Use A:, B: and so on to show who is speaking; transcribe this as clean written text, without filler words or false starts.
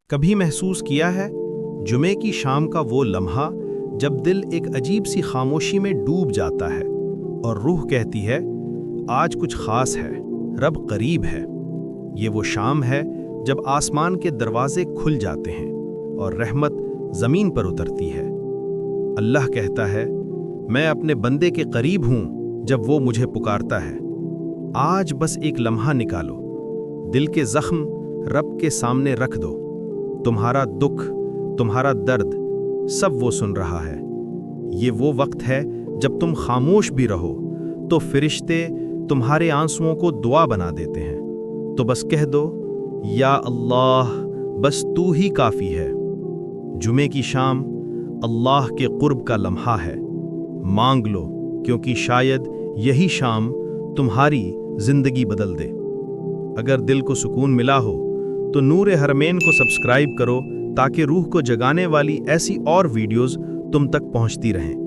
A: کبھی محسوس کیا ہے جمعے کی شام کا وہ لمحہ جب دل ایک عجیب سی خاموشی میں ڈوب جاتا ہے اور روح کہتی ہے آج کچھ خاص ہے، رب قریب ہے۔ یہ وہ شام ہے جب آسمان کے دروازے کھل جاتے ہیں اور رحمت زمین پر اترتی ہے۔ اللہ کہتا ہے میں اپنے بندے کے قریب ہوں جب وہ مجھے پکارتا ہے۔ آج بس ایک لمحہ نکالو، دل کے زخم رب کے سامنے رکھ دو۔ تمہارا دکھ، تمہارا درد سب وہ سن رہا ہے۔ یہ وہ وقت ہے جب تم خاموش بھی رہو تو فرشتے تمہارے آنسوؤں کو دعا بنا دیتے ہیں۔ تو بس کہہ دو یا اللہ، بس تو ہی کافی ہے۔ جمعے کی شام اللہ کے قرب کا لمحہ ہے۔ مانگ لو کیونکہ شاید یہی شام تمہاری زندگی بدل دے۔ اگر دل کو سکون ملا ہو تو نور حرمین کو سبسکرائب کرو تاکہ روح کو جگانے والی ایسی اور ویڈیوز تم تک پہنچتی رہیں۔